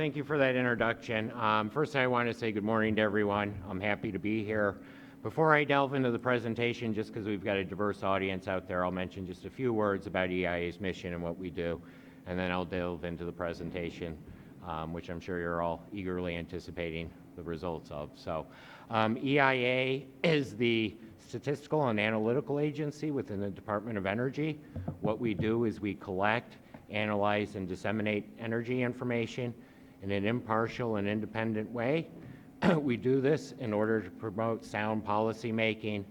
Thank you for that introduction. First, I want to say good morning to everyone. I'm happy to be here. Before I delve into the presentation, just because we've got a diverse audience out there, I'll mention just a few words about EIA's mission and what we do, and then I'll delve into the presentation, which I'm sure you're all eagerly anticipating the results of. So, EIA is the statistical and analytical agency within the Department of Energy. What we do is we collect, analyze, and disseminate energy information in an impartial and independent way. We do this in order to promote sound policy making,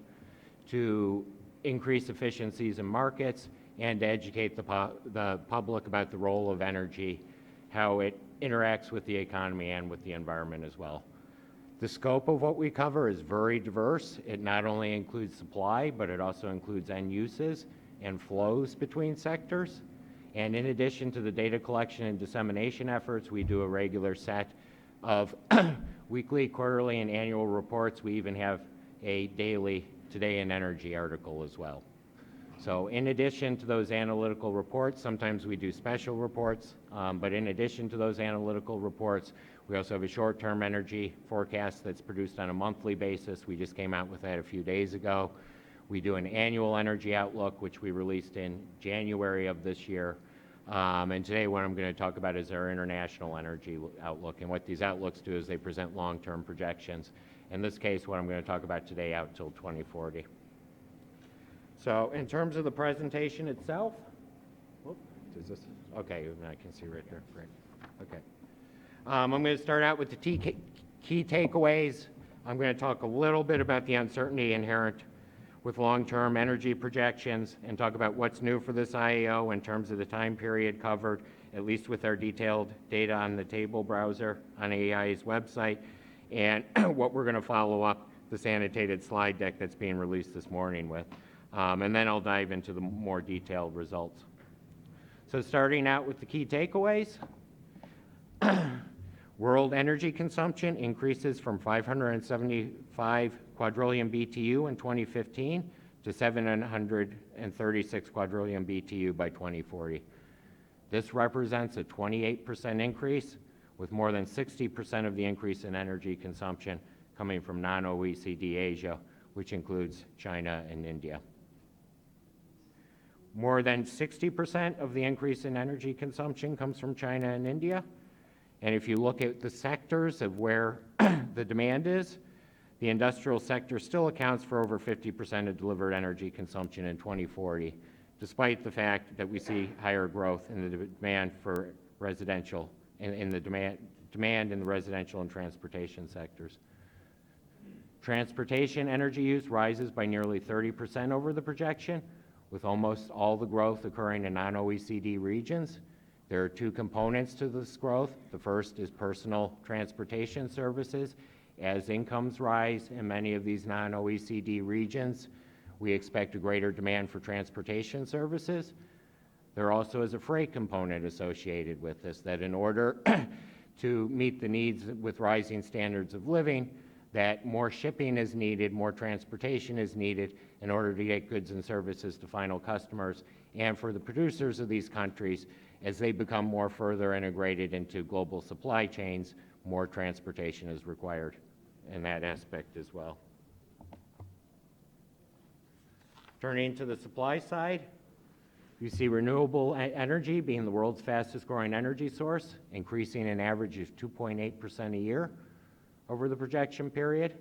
to increase efficiencies in markets, and to educate the public about the role of energy, how it interacts with the economy and with the environment as well. The scope of what we cover is very diverse. It not only includes supply, but it also includes end uses and flows between sectors. And in addition to the data collection and dissemination efforts, we do a regular set of weekly, quarterly, and annual reports. We even have a daily Today in Energy article as well. So in addition to those analytical reports, sometimes we do special reports, but in addition to those analytical reports, we also have a short-term energy forecast that's produced on a monthly basis. We just came out with that a few days ago. We do an annual energy outlook, which we released in January of this year. And today what I'm going to talk about is our international energy outlook. And what these outlooks do is they present long-term projections. In this case, what I'm going to talk about today out till 2040. So in terms of the presentation itself, okay, I can see right there, great. Okay. I'm going to start out with the key takeaways. I'm going to talk a little bit about the uncertainty inherent with long-term energy projections and talk about what's new for this IEO in terms of the time period covered, at least with our detailed data on the table browser on AI's website, and what we're going to follow up this annotated slide deck that's being released this morning with. And then I'll dive into the more detailed results. So starting out with the key takeaways, world energy consumption increases from 575 quadrillion BTU in 2015 to 736 quadrillion BTU by 2040. This represents a 28% increase, with more than 60% of the increase in energy consumption coming from non-OECD Asia, which includes China and India. More than 60% of the increase in energy consumption comes from China and India. And if you look at the sectors of where the demand is, the industrial sector still accounts for over 50% of delivered energy consumption in 2040, despite the fact that we see higher growth in the demand for residential and in the demand in the residential and transportation sectors. Transportation energy use rises by nearly 30% over the projection, with almost all the growth occurring in non-OECD regions. There are two components to this growth. The first is personal transportation services. As incomes rise in many of these non-OECD regions, we expect a greater demand for transportation services. There also is a freight component associated with this, that in order to meet the needs with rising standards of living, that more shipping is needed, more transportation is needed in order to get goods and services to final customers. And for the producers of these countries, as they become more further integrated into global supply chains, more transportation is required in that aspect as well. Turning to the supply side, you see renewable energy being the world's fastest growing energy source, increasing an average of 2.8% a year over the projection period.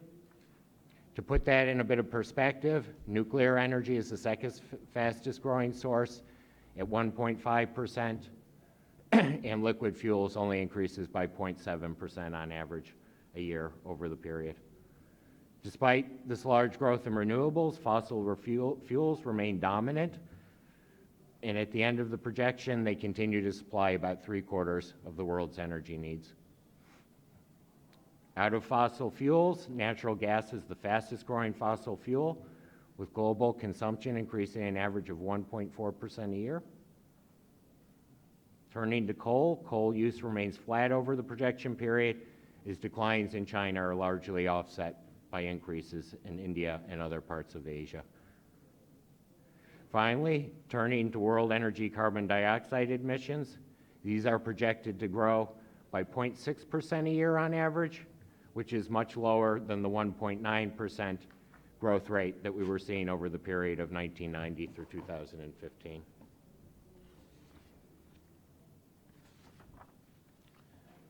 To put that in a bit of perspective, nuclear energy is the second fastest growing source at 1.5%, and liquid fuels only increases by 0.7% on average a year over the period. Despite this large growth in renewables, fossil fuels remain dominant, and at the end of the projection, they continue to supply about 3/4 of the world's energy needs. Out of fossil fuels, natural gas is the fastest growing fossil fuel, with global consumption increasing an average of 1.4% a year. Turning to coal, coal use remains flat over the projection period, as declines in China are largely offset by increases in India and other parts of Asia. Finally, turning to world energy carbon dioxide emissions, these are projected to grow by 0.6% a year on average, which is much lower than the 1.9% growth rate that we were seeing over the period of 1990 through 2015.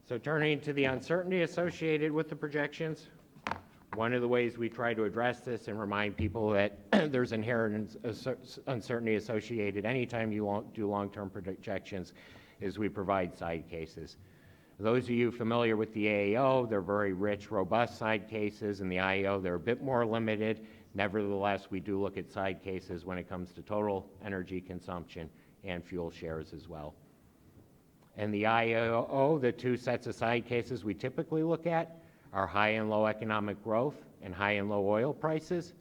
So turning to the uncertainty associated with the projections, one of the ways we try to address this and remind people that there's inherent uncertainty associated anytime you do long-term projections is we provide side cases. Those of you familiar with the AAO, they're very rich, robust side cases. In the IEO, they're a bit more limited. Nevertheless, we do look at side cases when it comes to total energy consumption and fuel shares as well. In the IEO, the two sets of side cases we typically look at are high and low economic growth and high and low oil prices.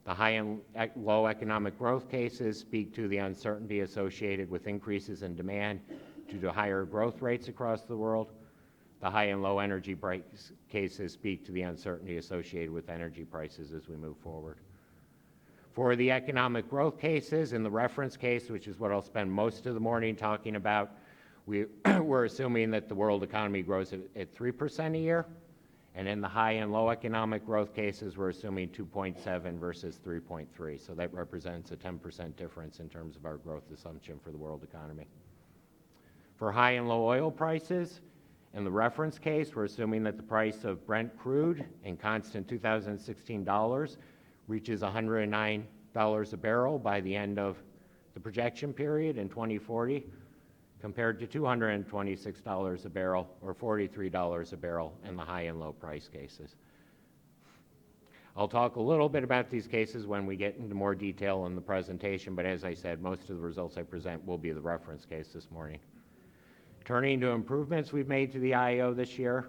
The high and low economic growth cases speak to the uncertainty associated with increases in demand due to higher growth rates across the world. The high and low energy price cases speak to the uncertainty associated with energy prices as we move forward. For the economic growth cases, in the reference case, which is what I'll spend most of the morning talking about, we're assuming that the world economy grows at 3% a year. And in the high and low economic growth cases, we're assuming 2.7 versus 3.3. So that represents a 10% difference in terms of our growth assumption for the world economy. For high and low oil prices, in the reference case, we're assuming that the price of Brent crude in constant 2016 dollars reaches $109 a barrel by the end of the projection period in 2040, compared to $226 a barrel or $43 a barrel in the high and low price cases. I'll talk a little bit about these cases when we get into more detail in the presentation, but as I said, most of the results I present will be the reference case this morning. Turning to improvements we've made to the IEO this year,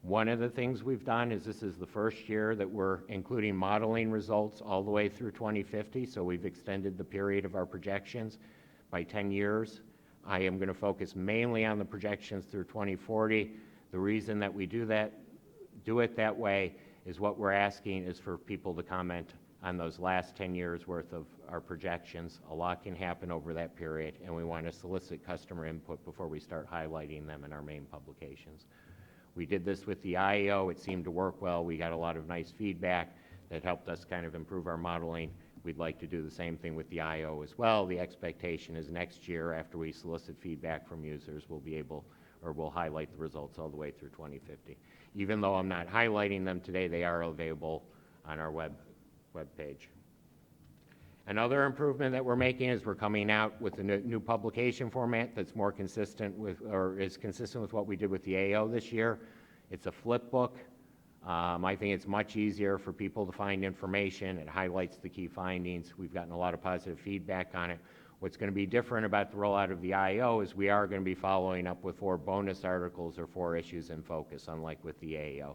one of the things we've done is this is the first year that we're including modeling results all the way through 2050, so we've extended the period of our projections by 10 years. I am going to focus mainly on the projections through 2040. The reason that we do it that way is what we're asking is for people to comment on those last 10 years worth of our projections. A lot can happen over that period, and we want to solicit customer input before we start highlighting them in our main publications. We did this with the IEO. It seemed to work well. We got a lot of nice feedback that helped us kind of improve our modeling. We'd like to do the same thing with the IO as well. The expectation is next year, after we solicit feedback from users, we'll highlight the results all the way through 2050. Even though I'm not highlighting them today, they are available on our web page. Another improvement that we're making is we're coming out with a new publication format that's more consistent with, or is consistent with what we did with the AO this year. It's a flip book. I think it's much easier for people to find information. It highlights the key findings. We've gotten a lot of positive feedback on it. What's going to be different about the rollout of the IEO is we are going to be following up with 4 bonus articles or 4 issues in focus, unlike with the AEO.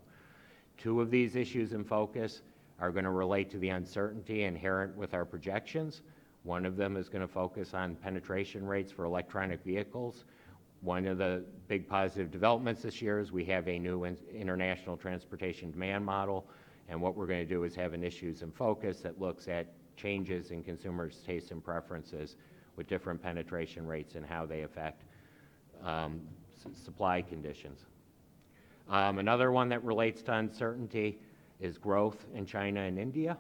2 of these issues in focus are going to relate to the uncertainty inherent with our projections. One of them is going to focus on penetration rates for electronic vehicles. One of the big positive developments this year is we have a new international transportation demand model, and what we're going to do is have an issues in focus that looks at changes in consumers' tastes and preferences with different penetration rates and how they affect supply conditions. Another one that relates to uncertainty is growth in China and India.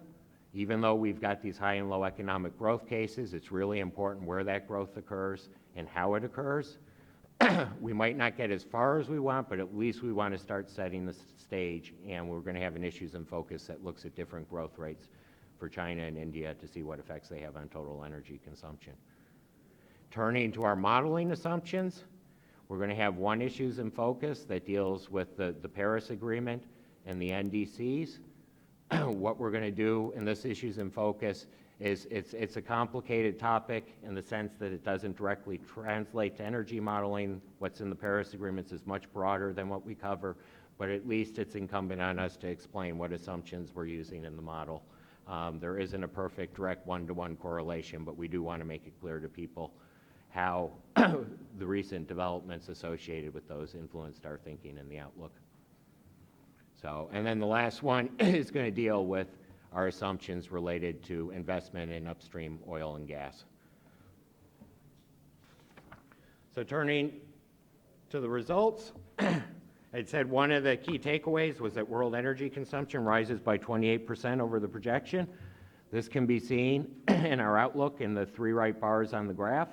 Even though we've got these high and low economic growth cases, it's really important where that growth occurs and how it occurs. We might not get as far as we want, but at least we want to start setting the stage, and we're going to have an issues in focus that looks at different growth rates for China and India to see what effects they have on total energy consumption. Turning to our modeling assumptions, we're going to have one issues in focus that deals with the Paris Agreement and the NDCs. What we're going to do in this issues in focus is it's a complicated topic in the sense that it doesn't directly translate to energy modeling. What's in the Paris Agreements is much broader than what we cover, but at least it's incumbent on us to explain what assumptions we're using in the model. There isn't a perfect direct one-to-one correlation, but we do want to make it clear to people how the recent developments associated with those influenced our thinking and the outlook. So, and then the last one is going to deal with our assumptions related to investment in upstream oil and gas. So turning to the results, I'd said one of the key takeaways was that world energy consumption rises by 28% over the projection. This can be seen in our outlook in the three right bars on the graph.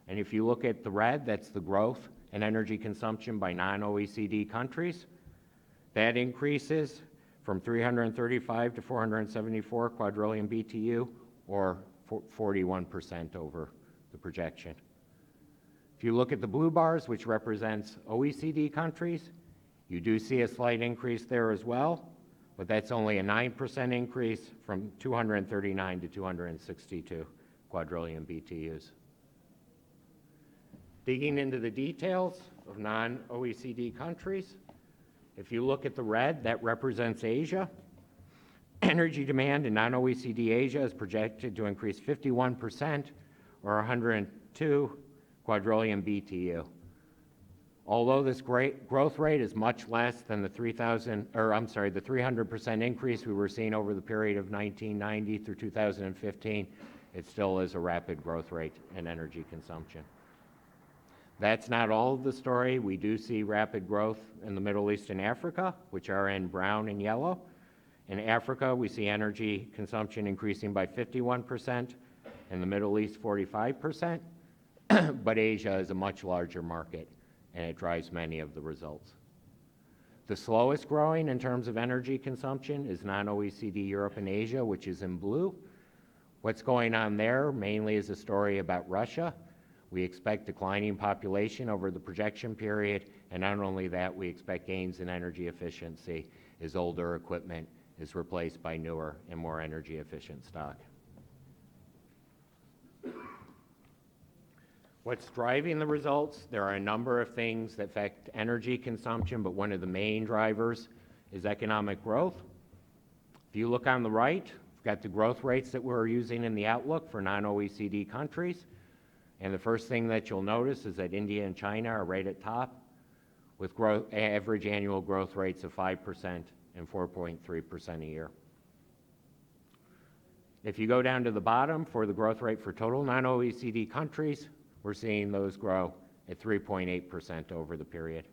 And if you look at the red, that's the growth in energy consumption by non-OECD countries. That increases from 335 to 474 quadrillion BTU, or 41% over the projection. If you look at the blue bars, which represents OECD countries, you do see a slight increase there as well, but that's only a 9% increase from 239 to 262 quadrillion BTUs. Digging into the details of non-OECD countries, if you look at the red, that represents Asia. Energy demand in non-OECD Asia is projected to increase 51%, or 102 quadrillion BTU. Although this great growth rate is much less than the 300% increase we were seeing over the period of 1990 through 2015, it still is a rapid growth rate in energy consumption. That's not all of the story. We do see rapid growth in the Middle East and Africa, which are in brown and yellow. In Africa, we see energy consumption increasing by 51%, in the Middle East 45%, but Asia is a much larger market, and it drives many of the results. The slowest growing in terms of energy consumption is non-OECD Europe and Asia, which is in blue. What's going on there mainly is a story about Russia. We expect declining population over the projection period, and not only that, we expect gains in energy efficiency as older equipment is replaced by newer and more energy efficient stock. What's driving the results? There are a number of things that affect energy consumption, but one of the main drivers is economic growth. If you look on the right, we've got the growth rates that we're using in the outlook for non-OECD countries. And the first thing that you'll notice is that India and China are right at top with average annual growth rates of 5% and 4.3% a year. If you go down to the bottom for the growth rate for total non-OECD countries, we're seeing those grow at 3.8% over the period.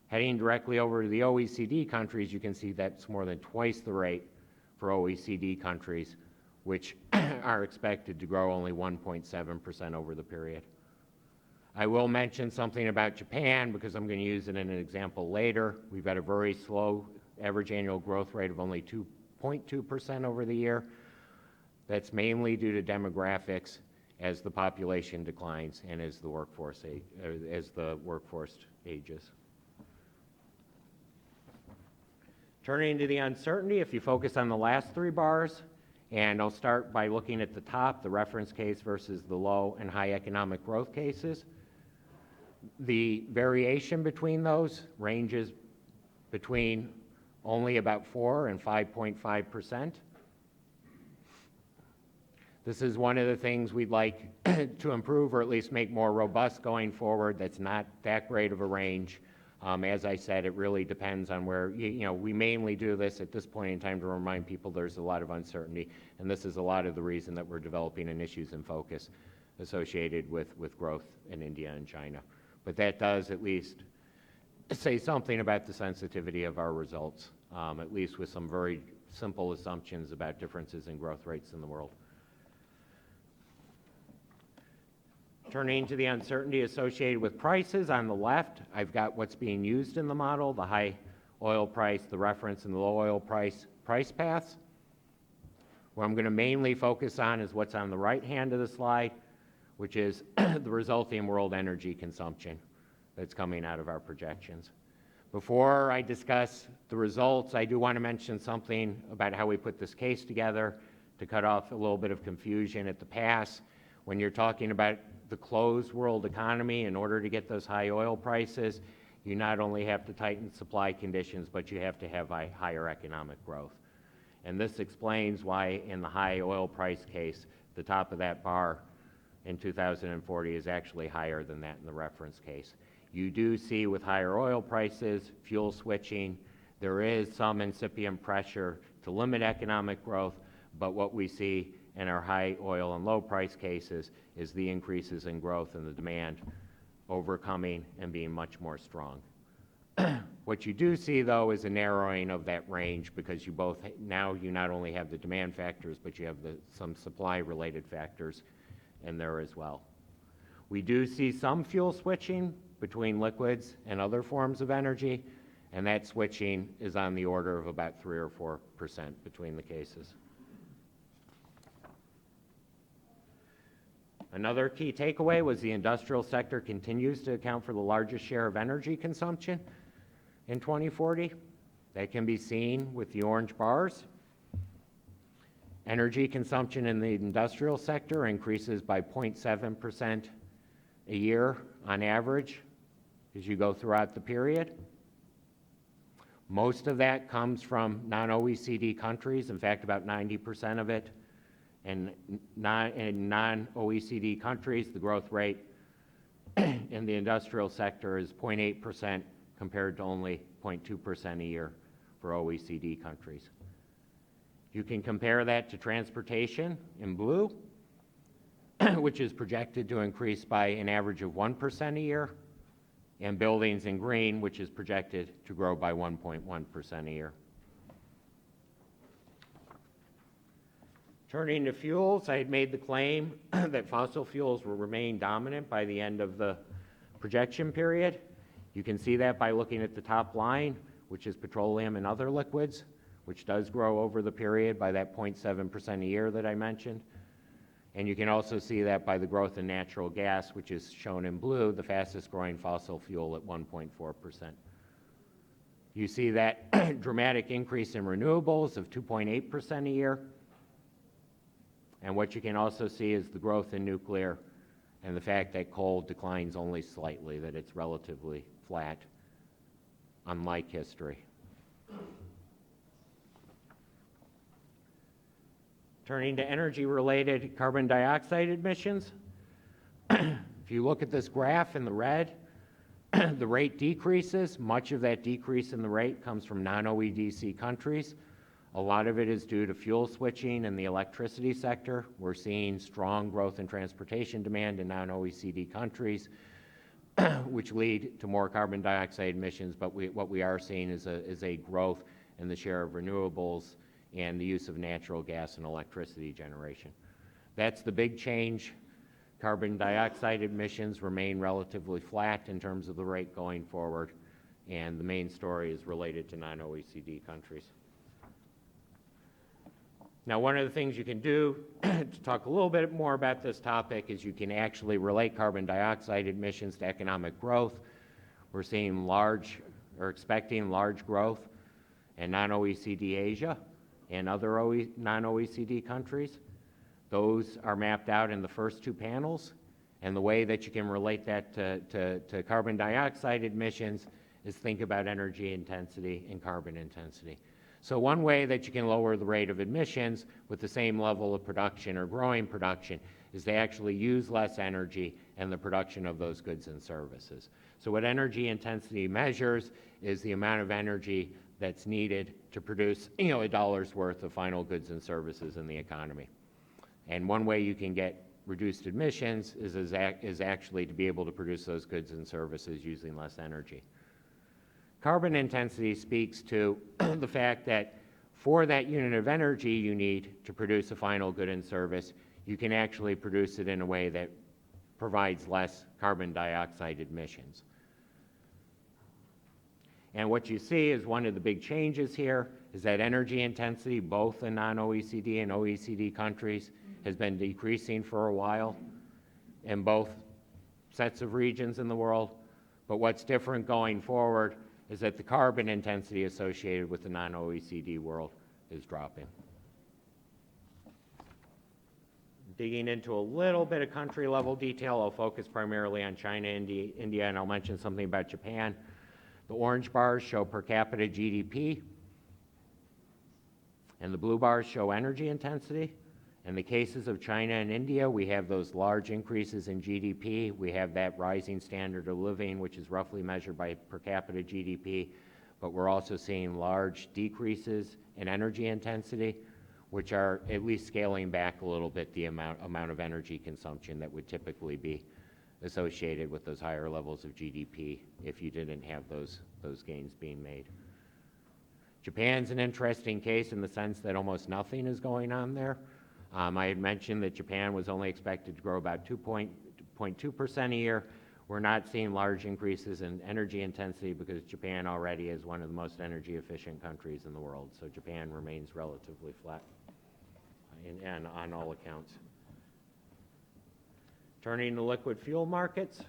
Heading directly over to the OECD countries, you can see that's more than twice the rate for OECD countries, which are expected to grow only 1.7% over the period. I will mention something about Japan because I'm going to use it in an example later. We've got a very slow average annual growth rate of only 2.2% over the year. That's mainly due to demographics as the population declines and as the workforce ages. Turning to the uncertainty, if you focus on the last three bars, and I'll start by looking at the top, the reference case versus the low and high economic growth cases. The variation between those ranges between only about 4 and 5.5%. This is one of the things we'd like to improve or at least make more robust going forward. That's not that great of a range. As I said, it really depends on where, we mainly do this at this point in time to remind people there's a lot of uncertainty, and this is a lot of the reason that we're developing an issues in focus associated with growth in India and China. But that does at least say something about the sensitivity of our results, at least with some very simple assumptions about differences in growth rates in the world. Turning to the uncertainty associated with prices, on the left, I've got what's being used in the model, the high oil price, the reference, and the low oil price paths. What I'm going to mainly focus on is what's on the right hand of the slide, which is the resulting world energy consumption that's coming out of our projections. Before I discuss the results, I do want to mention something about how we put this case together to cut off a little bit of confusion at the pass. When you're talking about the closed world economy, in order to get those high oil prices, you not only have to tighten supply conditions, but you have to have higher economic growth. And this explains why in the high oil price case, the top of that bar in 2040 is actually higher than that in the reference case. You do see with higher oil prices, fuel switching, there is some incipient pressure to limit economic growth, but what we see in our high oil and low price cases is the increases in growth and the demand overcoming and being much more strong. What you do see, though, is a narrowing of that range because you not only have the demand factors, but you have some supply-related factors in there as well. We do see some fuel switching between liquids and other forms of energy, and that switching is on the order of about 3 or 4% between the cases. Another key takeaway was the industrial sector continues to account for the largest share of energy consumption in 2040. That can be seen with the orange bars. Energy consumption in the industrial sector increases by 0.7% a year on average as you go throughout the period. Most of that comes from non-OECD countries. In fact, about 90% of it. And in non-OECD countries, the growth rate in the industrial sector is 0.8% compared to only 0.2% a year for OECD countries. You can compare that to transportation in blue, which is projected to increase by an average of 1% a year, and buildings in green, which is projected to grow by 1.1% a year. Turning to fuels, I had made the claim that fossil fuels will remain dominant by the end of the projection period. You can see that by looking at the top line, which is petroleum and other liquids, which does grow over the period by that 0.7% a year that I mentioned. And you can also see that by the growth in natural gas, which is shown in blue, the fastest growing fossil fuel at 1.4%. You see that dramatic increase in renewables of 2.8% a year. And what you can also see is the growth in nuclear and the fact that coal declines only slightly, that it's relatively flat, unlike history. Turning to energy-related carbon dioxide emissions, if you look at this graph in the red, the rate decreases. Much of that decrease in the rate comes from non-OECD countries. A lot of it is due to fuel switching in the electricity sector. We're seeing strong growth in transportation demand in non-OECD countries, which lead to more carbon dioxide emissions, but what we are seeing is a growth in the share of renewables and the use of natural gas and electricity generation. That's the big change. Carbon dioxide emissions remain relatively flat in terms of the rate going forward, and the main story is related to non-OECD countries. Now, one of the things you can do to talk a little bit more about this topic is you can actually relate carbon dioxide emissions to economic growth. We're seeing expecting large growth in non-OECD Asia and other non-OECD countries. Those are mapped out in the first two panels, and the way that you can relate that to carbon dioxide emissions is think about energy intensity and carbon intensity. So one way that you can lower the rate of emissions with the same level of production or growing production is to actually use less energy in the production of those goods and services. So what energy intensity measures is the amount of energy that's needed to produce a dollar's worth of final goods and services in the economy. And one way you can get reduced emissions is actually to be able to produce those goods and services using less energy. Carbon intensity speaks to the fact that for that unit of energy you need to produce a final good and service, you can actually produce it in a way that provides less carbon dioxide emissions. And what you see is one of the big changes here is that energy intensity, both in non-OECD and OECD countries, has been decreasing for a while in both sets of regions in the world. But what's different going forward is that the carbon intensity associated with the non-OECD world is dropping. Digging into a little bit of country level detail, I'll focus primarily on China, India, and I'll mention something about Japan. The orange bars show per capita GDP, and the blue bars show energy intensity. In the cases of China and India, we have those large increases in GDP. We have that rising standard of living, which is roughly measured by per capita GDP, but we're also seeing large decreases in energy intensity, which are at least scaling back a little bit the amount of energy consumption that would typically be associated with those higher levels of GDP if you didn't have those gains being made. Japan's an interesting case in the sense that almost nothing is going on there. I had mentioned that Japan was only expected to grow about 2.2% a year. We're not seeing large increases in energy intensity because Japan already is one of the most energy efficient countries in the world. So Japan remains relatively flat and on all accounts. Turning to liquid fuel markets.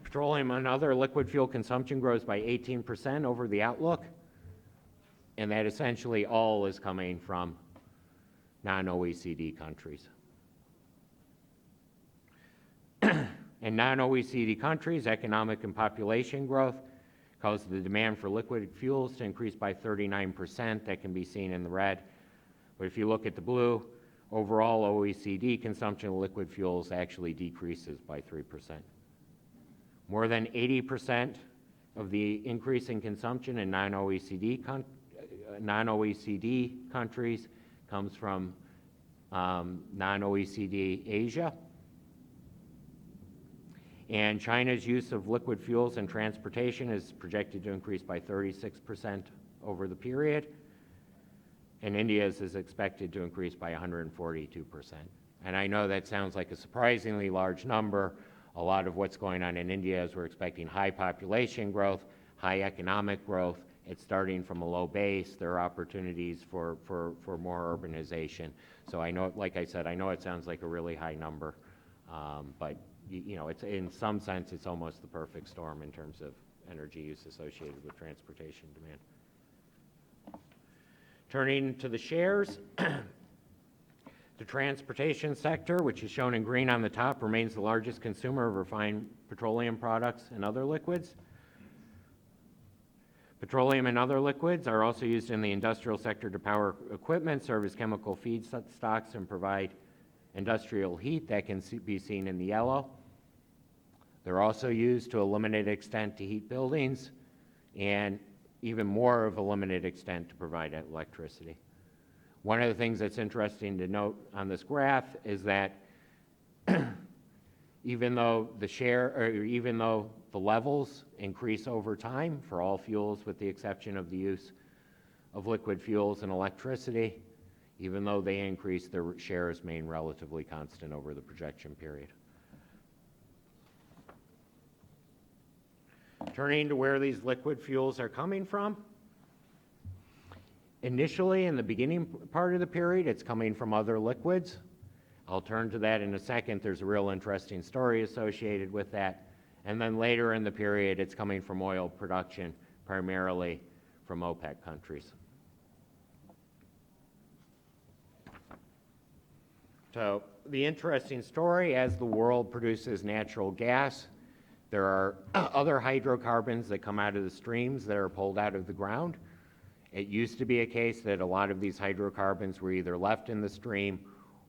Petroleum and other liquid fuel consumption grows by 18% over the outlook, and that essentially all is coming from non-OECD countries. In non-OECD countries, economic and population growth causes the demand for liquid fuels to increase by 39%. That can be seen in the red. But if you look at the blue, overall OECD consumption of liquid fuels actually decreases by 3%. More than 80% of the increase in consumption in non-OECD countries comes from non-OECD Asia. And China's use of liquid fuels in transportation is projected to increase by 36% over the period. And India's is expected to increase by 142%. And I know that sounds like a surprisingly large number. A lot of what's going on in India is we're expecting high population growth, high economic growth. It's starting from a low base. There are opportunities for more urbanization. So I know, like I said, I know it sounds like a really high number, but you know, it's in some sense, it's almost the perfect storm in terms of energy use associated with transportation demand. Turning to the shares, the transportation sector, which is shown in green on the top, remains the largest consumer of refined petroleum products and other liquids. Petroleum and other liquids are also used in the industrial sector to power equipment, serve as chemical feedstocks, and provide industrial heat. That can be seen in the yellow. They're also used to a limited extent to heat buildings and even more of a limited extent to provide electricity. One of the things that's interesting to note on this graph is that even though the levels increase over time for all fuels with the exception of the use of liquid fuels and electricity, even though they increase, their shares remain relatively constant over the projection period. Turning to where these liquid fuels are coming from. Initially, in the beginning part of the period, it's coming from other liquids. I'll turn to that in a second. There's a real interesting story associated with that. And then later in the period, it's coming from oil production, primarily from OPEC countries. So the interesting story, as the world produces natural gas, there are other hydrocarbons that come out of the streams that are pulled out of the ground. It used to be a case that a lot of these hydrocarbons were either left in the stream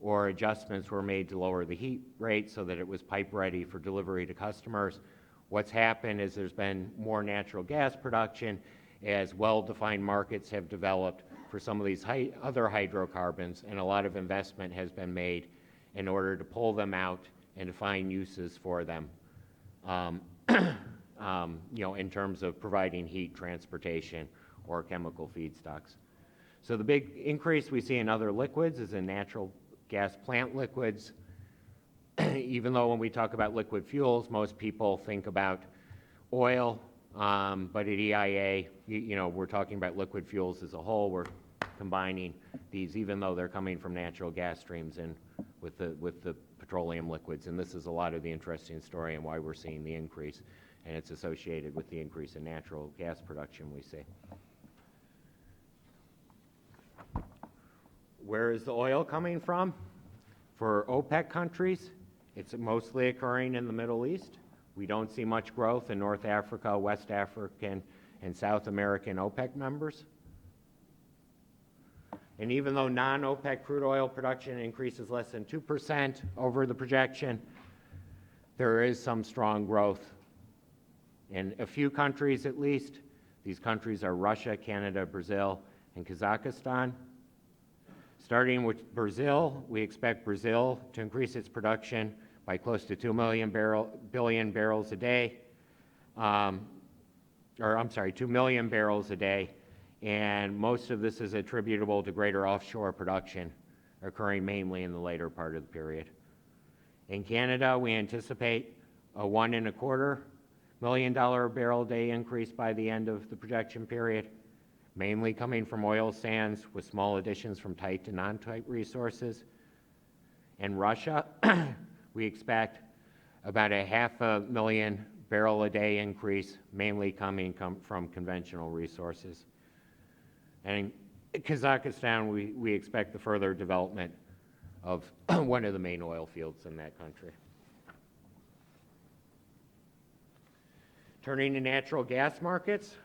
or adjustments were made to lower the heat rate so that it was pipe ready for delivery to customers. What's happened is there's been more natural gas production as well-defined markets have developed for some of these other hydrocarbons, and a lot of investment has been made in order to pull them out and to find uses for them. In terms of providing heat, transportation, or chemical feedstocks. So the big increase we see in other liquids is in natural gas plant liquids. Even though when we talk about liquid fuels, most people think about oil, but at EIA, we're talking about liquid fuels as a whole. We're combining these, even though they're coming from natural gas streams and with the petroleum liquids. And this is a lot of the interesting story and why we're seeing the increase, and it's associated with the increase in natural gas production we see. Where is the oil coming from? For OPEC countries, it's mostly occurring in the Middle East. We don't see much growth in North Africa, West African, and South American OPEC members. And even though non-OPEC crude oil production increases less than 2% over the projection, there is some strong growth in a few countries at least. These countries are Russia, Canada, Brazil, and Kazakhstan. Starting with Brazil, we expect Brazil to increase its production by close to 2 billion barrels a day, 2 million barrels a day, and most of this is attributable to greater offshore production occurring mainly in the later part of the period. In Canada, we anticipate a $1.25 million barrel a day increase by the end of the projection period, mainly coming from oil sands with small additions from tight to non-tight resources. In Russia, we expect about a 500,000 barrel a day increase, mainly coming from conventional resources. And in Kazakhstan, we expect the further development of one of the main oil fields in that country. Turning to natural gas markets,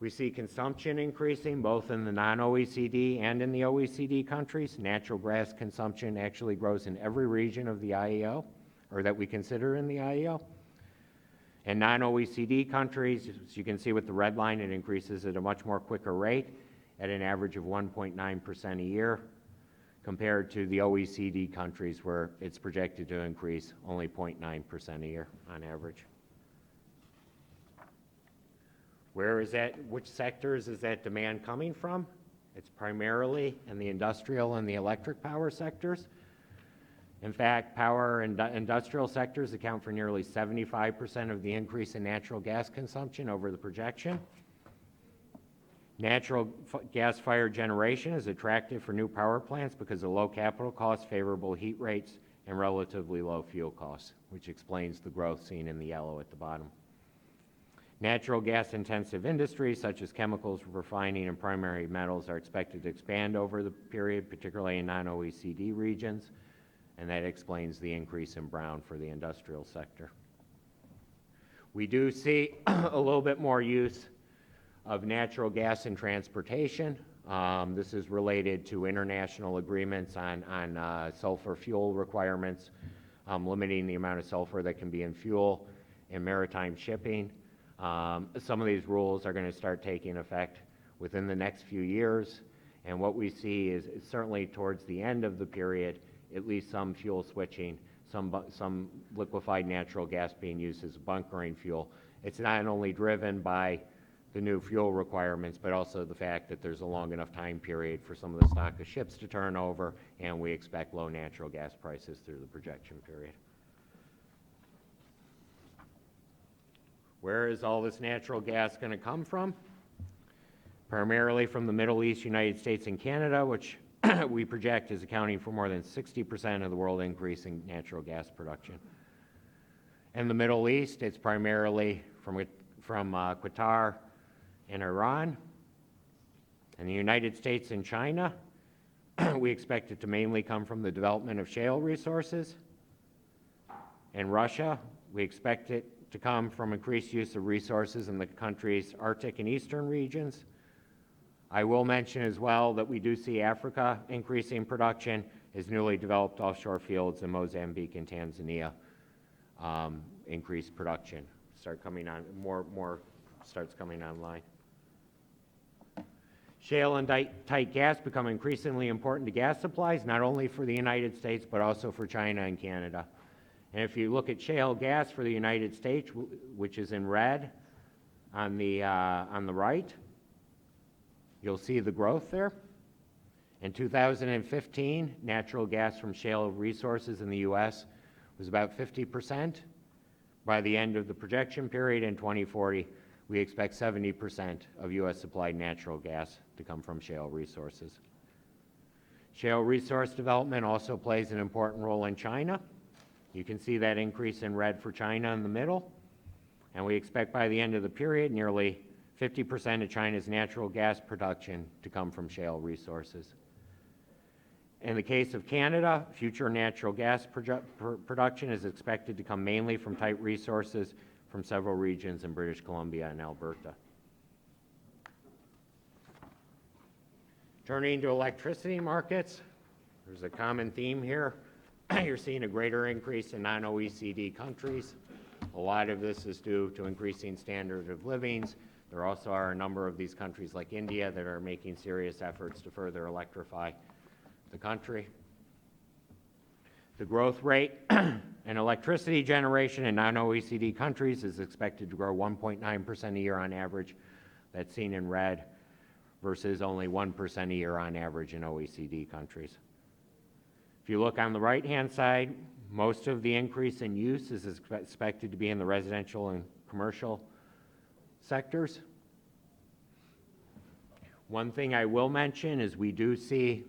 we see consumption increasing both in the non-OECD and in the OECD countries. Natural gas consumption actually grows in every region of the IEO, or that we consider in the IEO. In non-OECD countries, as you can see with the red line, it increases at a much more quicker rate at an average of 1.9% a year, compared to the OECD countries where it's projected to increase only 0.9% a year on average. Which sectors is that demand coming from? It's primarily in the industrial and the electric power sectors. In fact, power and industrial sectors account for nearly 75% of the increase in natural gas consumption over the projection. Natural gas-fired generation is attractive for new power plants because of low capital costs, favorable heat rates, and relatively low fuel costs, which explains the growth seen in the yellow at the bottom. Natural gas-intensive industries such as chemicals, refining, and primary metals are expected to expand over the period, particularly in non-OECD regions, and that explains the increase in brown for the industrial sector. We do see a little bit more use of natural gas in transportation. This is related to international agreements on sulfur fuel requirements, limiting the amount of sulfur that can be in fuel in maritime shipping. Some of these rules are going to start taking effect within the next few years, and what we see is certainly towards the end of the period, at least some fuel switching, some liquefied natural gas being used as a bunkering fuel. It's not only driven by the new fuel requirements, but also the fact that there's a long enough time period for some of the stock of ships to turn over, and we expect low natural gas prices through the projection period. Where is all this natural gas going to come from? Primarily from the Middle East, United States, and Canada, which we project is accounting for more than 60% of the world increase in natural gas production. In the Middle East, it's primarily from Qatar and Iran. In the United States and China, we expect it to mainly come from the development of shale resources. In Russia, we expect it to come from increased use of resources in the country's Arctic and eastern regions. I will mention as well that we do see Africa increasing production as newly developed offshore fields in Mozambique and Tanzania increase production, more starts coming online. Shale and tight gas become increasingly important to gas supplies, not only for the United States, but also for China and Canada. And if you look at shale gas for the United States, which is in red on the right, you'll see the growth there. In 2015, natural gas from shale resources in the U.S. was about 50%. By the end of the projection period in 2040, we expect 70% of U.S. supplied natural gas to come from shale resources. Shale resource development also plays an important role in China. You can see that increase in red for China in the middle, and we expect by the end of the period nearly 50% of China's natural gas production to come from shale resources. In the case of Canada, future natural gas production is expected to come mainly from tight resources from several regions in British Columbia and Alberta. Turning to electricity markets, there's a common theme here. You're seeing a greater increase in non-OECD countries. A lot of this is due to increasing standard of livings, There also are a number of these countries like India that are making serious efforts to further electrify the country. The growth rate in electricity generation in non-OECD countries is expected to grow 1.9% a year on average. That's seen in red, versus only 1% a year on average in OECD countries. If you look on the right-hand side, most of the increase in use is expected to be in the residential and commercial sectors. One thing I will mention is we do see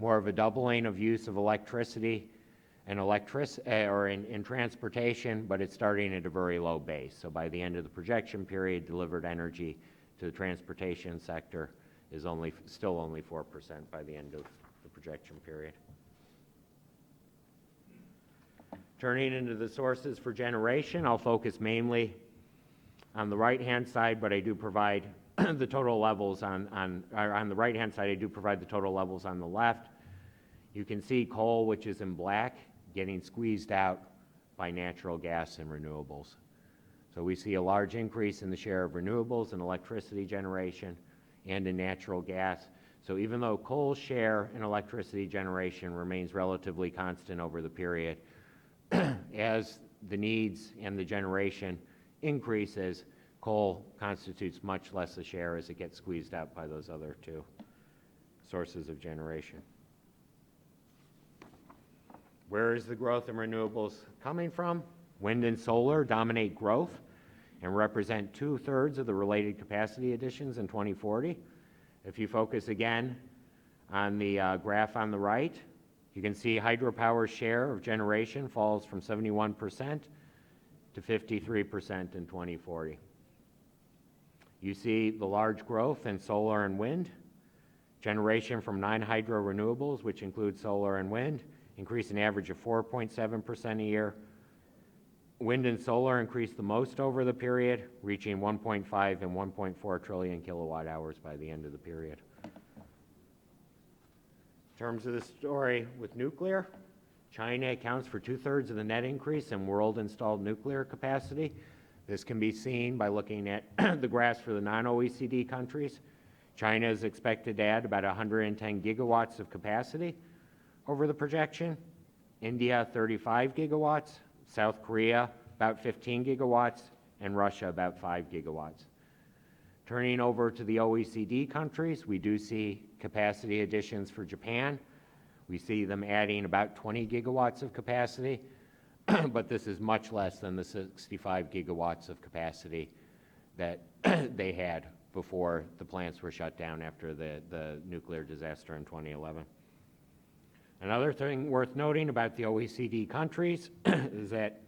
more of a doubling of use of electricity and in transportation, but it's starting at a very low base. So by the end of the projection period, delivered energy to the transportation sector is still only 4% by the end of the projection period. Turning into the sources for generation, I'll focus mainly on the right-hand side, but I do provide the total levels on the right-hand side. I do provide the total levels on the left. You can see coal, which is in black, getting squeezed out by natural gas and renewables. So we see a large increase in the share of renewables and electricity generation and in natural gas. So even though coal's share in electricity generation remains relatively constant over the period, as the needs and the generation increases, coal constitutes much less a share as it gets squeezed out by those other two sources of generation. Where is the growth in renewables coming from? Wind and solar dominate growth and represent 2/3 of the related capacity additions in 2040. If you focus again on the graph on the right, you can see hydropower's share of generation falls from 71% to 53% in 2040. You see the large growth in solar and wind. Generation from non-hydro renewables, which include solar and wind, increase an average of 4.7% a year. Wind and solar increased the most over the period, reaching 1.5 and 1.4 trillion kilowatt hours by the end of the period. In terms of the story with nuclear, China accounts for 2/3 of the net increase in world installed nuclear capacity. This can be seen by looking at the graphs for the non-OECD countries. China is expected to add about 110 gigawatts of capacity over the projection. India, 35 gigawatts. South Korea, about 15 gigawatts. And Russia, about 5 gigawatts. Turning over to the OECD countries, we do see capacity additions for Japan. We see them adding about 20 gigawatts of capacity, but this is much less than the 65 gigawatts of capacity that they had before the plants were shut down after the nuclear disaster in 2011. Another thing worth noting about the OECD countries is that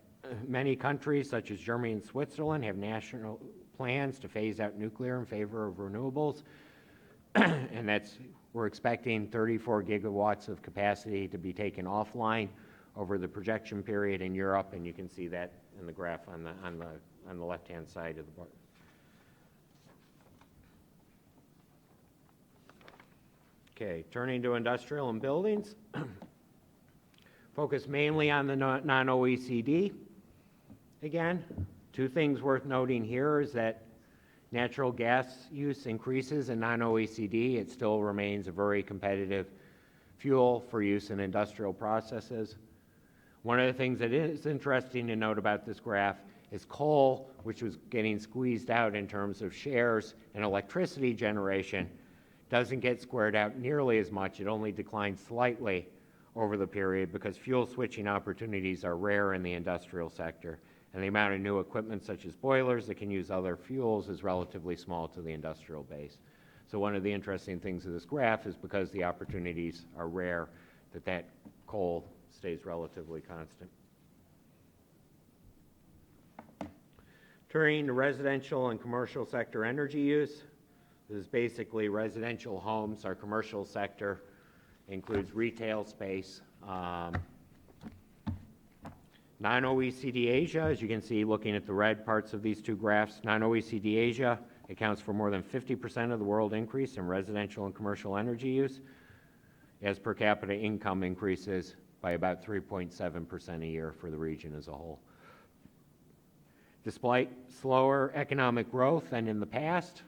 many countries, such as Germany and Switzerland, have national plans to phase out nuclear in favor of renewables, and we're expecting 34 gigawatts of capacity to be taken offline over the projection period in Europe, and you can see that in the graph on the left-hand side of the board. Okay, turning to industrial and buildings. Focus mainly on the non-OECD. Again, two things worth noting here is that natural gas use increases in non-OECD. It still remains a very competitive fuel for use in industrial processes. One of the things that is interesting to note about this graph is coal, which was getting squeezed out in terms of shares in electricity generation, doesn't get squared out nearly as much. It only declines slightly over the period because fuel switching opportunities are rare in the industrial sector, and the amount of new equipment such as boilers that can use other fuels is relatively small to the industrial base. So one of the interesting things of this graph is because the opportunities are rare, that coal stays relatively constant. Turning to residential and commercial sector energy use. This is basically residential homes. Our commercial sector includes retail space. Non-OECD Asia, as you can see looking at the red parts of these two graphs, non-OECD Asia accounts for more than 50% of the world increase in residential and commercial energy use, as per capita income increases by about 3.7% a year for the region as a whole. Despite slower economic growth than in the past,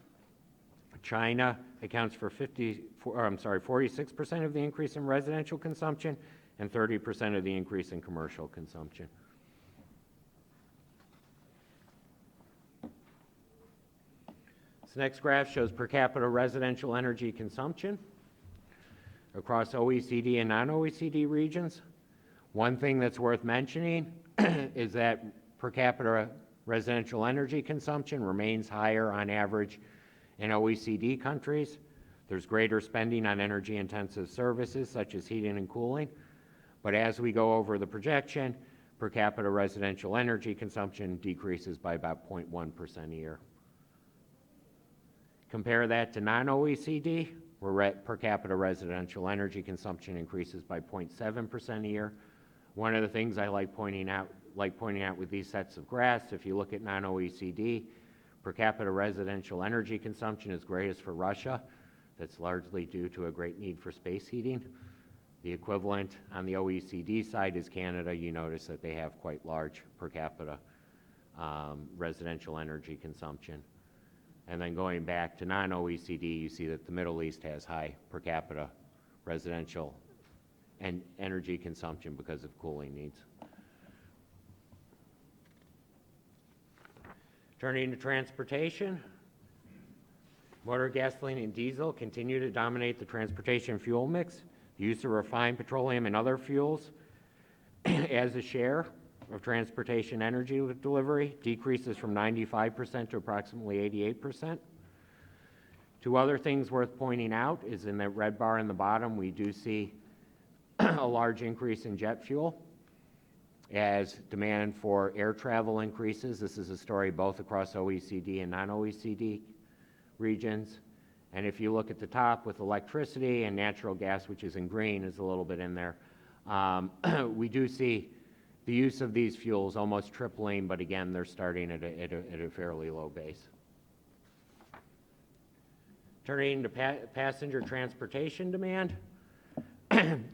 China accounts for 46% of the increase in residential consumption and 30% of the increase in commercial consumption. This next graph shows per capita residential energy consumption across OECD and non-OECD regions. One thing that's worth mentioning is that per capita residential energy consumption remains higher on average in OECD countries. There's greater spending on energy-intensive services such as heating and cooling. But as we go over the projection, per capita residential energy consumption decreases by about 0.1% a year. Compare that to non-OECD, where per capita residential energy consumption increases by 0.7% a year. One of the things I like pointing out with these sets of graphs, if you look at non-OECD, per capita residential energy consumption is greatest for Russia. That's largely due to a great need for space heating. The equivalent on the OECD side is Canada. You notice that they have quite large per capita residential energy consumption. And then going back to non-OECD, you see that the Middle East has high per capita residential and energy consumption because of cooling needs. Turning to transportation, motor, gasoline, and diesel continue to dominate the transportation fuel mix. The use of refined petroleum and other fuels as a share of transportation energy delivery decreases from 95% to approximately 88%. Two other things worth pointing out is in the red bar in the bottom, we do see a large increase in jet fuel as demand for air travel increases. This is a story both across OECD and non-OECD regions. And if you look at the top with electricity and natural gas, which is in green, is a little bit in there, we do see the use of these fuels almost tripling, but again, they're starting at a fairly low base. Turning to passenger transportation demand.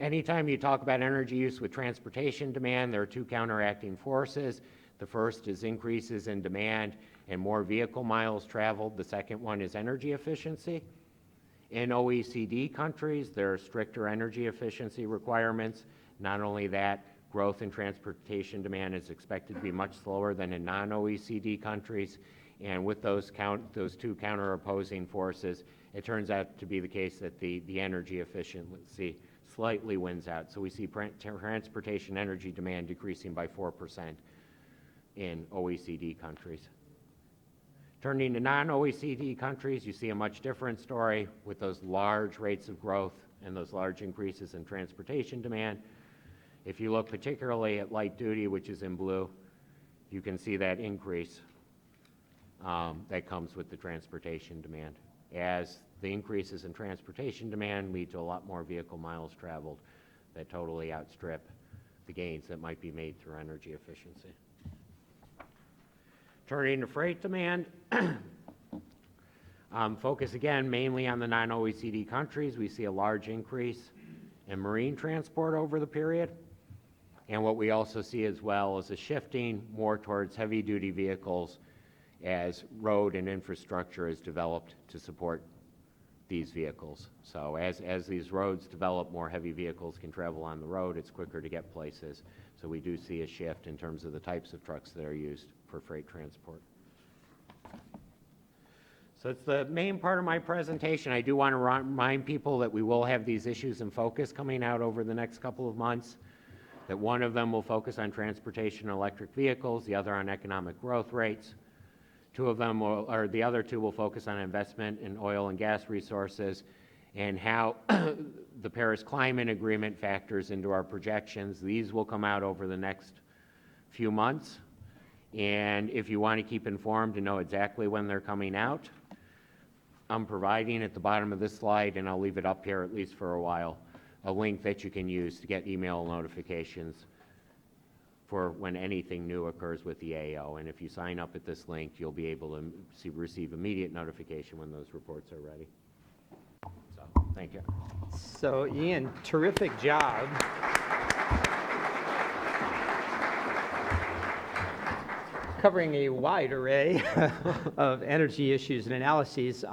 Anytime you talk about energy use with transportation demand, there are two counteracting forces. The first is increases in demand and more vehicle miles traveled. The second one is energy efficiency. In OECD countries, there are stricter energy efficiency requirements. Not only that, growth in transportation demand is expected to be much slower than in non-OECD countries. And with those two counter-opposing forces, it turns out to be the case that the energy efficiency slightly wins out. So we see transportation energy demand decreasing by 4% in OECD countries. Turning to non-OECD countries, you see a much different story with those large rates of growth and those large increases in transportation demand. If you look particularly at light duty, which is in blue, you can see that increase that comes with the transportation demand. As the increases in transportation demand lead to a lot more vehicle miles traveled that totally outstrip the gains that might be made through energy efficiency. Turning to freight demand, focus again mainly on the non-OECD countries. We see a large increase in marine transport over the period. And what we also see as well is a shifting more towards heavy-duty vehicles as road and infrastructure is developed to support these vehicles. So as these roads develop, more heavy vehicles can travel on the road. It's quicker to get places. So we do see a shift in terms of the types of trucks that are used for freight transport. So it's the main part of my presentation. I do want to remind people that we will have these issues in focus coming out over the next couple of months, that one of them will focus on transportation and electric vehicles, the other on economic growth rates. The other two will focus on investment in oil and gas resources and how the Paris Climate Agreement factors into our projections. These will come out over the next few months. And if you want to keep informed and know exactly when they're coming out, I'm providing at the bottom of this slide, and I'll leave it up here at least for a while, a link that you can use to get email notifications for when anything new occurs with the AO. And if you sign up at this link, you'll be able to receive immediate notification when those reports are ready. So, thank you. So, Ian, terrific job. covering a wide array of energy issues and analyses.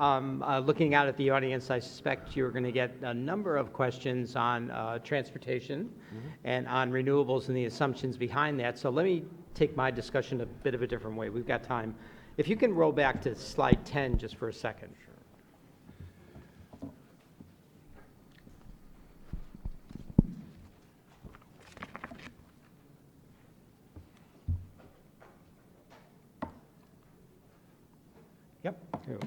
Looking out at the audience, I suspect you're going to get a number of questions on transportation and on renewables and the assumptions behind that. So let me take my discussion a bit of a different way. We've got time. If you can roll back to slide 10 just for a second. Yep. Oh,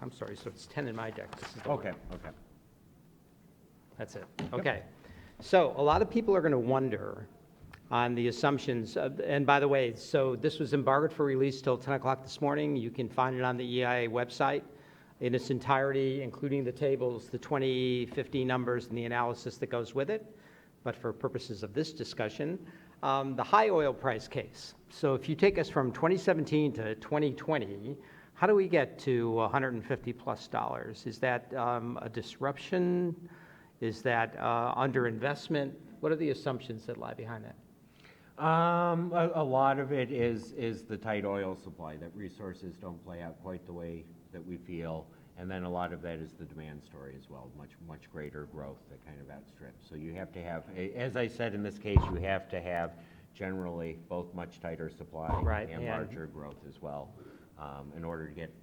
I'm sorry, so it's 10 in my deck. This is the one. Okay, okay. That's it. Okay. So a lot of people are going to wonder on the assumptions. And by the way, so this was embargoed for release till 10 o'clock this morning. You can find it on the EIA website in its entirety, including the tables, the 2050 numbers, and the analysis that goes with it. But for purposes of this discussion, the high oil price case. So if you take us from 2017 to 2020, how do we get to $150 plus? Is that a disruption? Is that underinvestment? What are the assumptions that lie behind that? A lot of it is the tight oil supply, that resources don't play out quite the way that we feel. And then a lot of that is the demand story as well, much greater growth that kind of outstrips. So you have to have, as I said in this case, you have to have generally both much tighter supply and larger growth as well. In order to get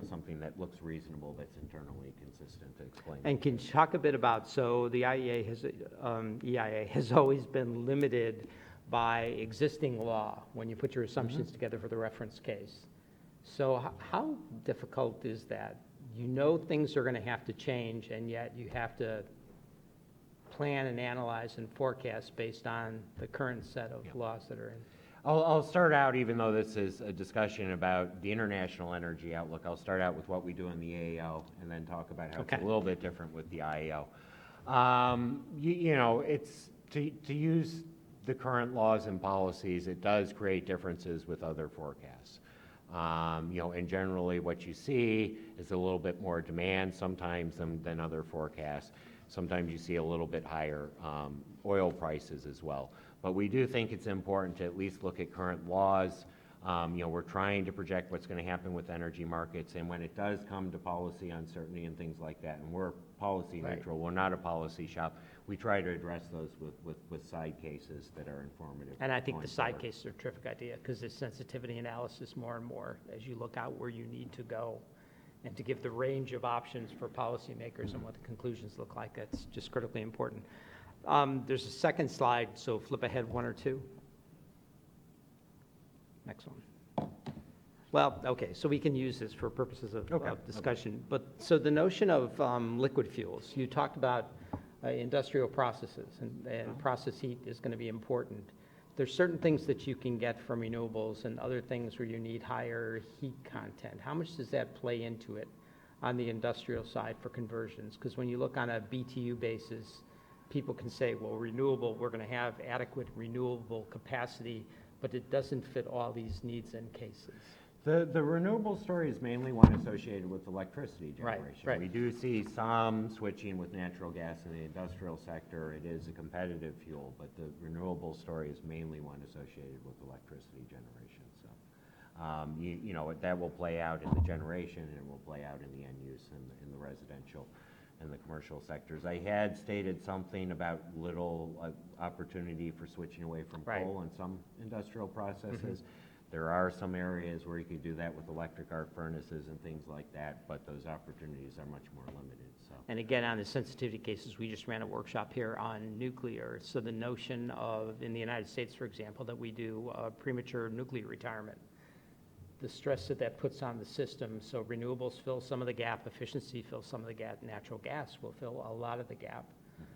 something that looks reasonable, that's internally consistent to explain. And can you talk a bit about, so the EIA has always been limited by existing law when you put your assumptions together for the reference case. So how difficult is that? You know things are going to have to change, and yet you have to plan and analyze and forecast based on the current set of laws that are in. I'll start out, even though this is a discussion about the international energy outlook, I'll start out with what we do in the AAO and then talk about how it's a little bit different with the IAO. It's to use the current laws and policies, it does create differences with other forecasts. And generally what you see is a little bit more demand sometimes than other forecasts. Sometimes you see a little bit higher oil prices as well. But we do think it's important to at least look at current laws. We're trying to project what's going to happen with energy markets, and when it does come to policy uncertainty and things like that, and we're policy neutral, we're not a policy shop, we try to address those with side cases that are informative. And I think the side cases are a terrific idea because it's sensitivity analysis more and more as you look out where you need to go, and to give the range of options for policymakers and what the conclusions look like. That's just critically important. There's a second slide, so flip ahead one or two. Next one. Well, okay, so we can use this for purposes of discussion. But so the notion of liquid fuels, you talked about industrial processes, and process heat is going to be important. There's certain things that you can get from renewables and other things where you need higher heat content. How much does that play into it on the industrial side for conversions? Because when you look on a BTU basis, people can say, well, renewable, we're going to have adequate renewable capacity, but it doesn't fit all these needs and cases. The renewable story is mainly one associated with electricity generation. Right. We do see some switching with natural gas in the industrial sector. It is a competitive fuel, but the renewable story is mainly one associated with electricity generation. So, that will play out in the generation, and it will play out in the end use in the residential and the commercial sectors. I had stated something about little opportunity for switching away from coal in some industrial processes. There are some areas where you could do that with electric arc furnaces and things like that, but those opportunities are much more limited. So. And again, on the sensitivity cases, we just ran a workshop here on nuclear. So the notion of, in the United States, for example, that we do premature nuclear retirement, the stress that puts on the system. So renewables fill some of the gap, efficiency fills some of the gap, natural gas will fill a lot of the gap.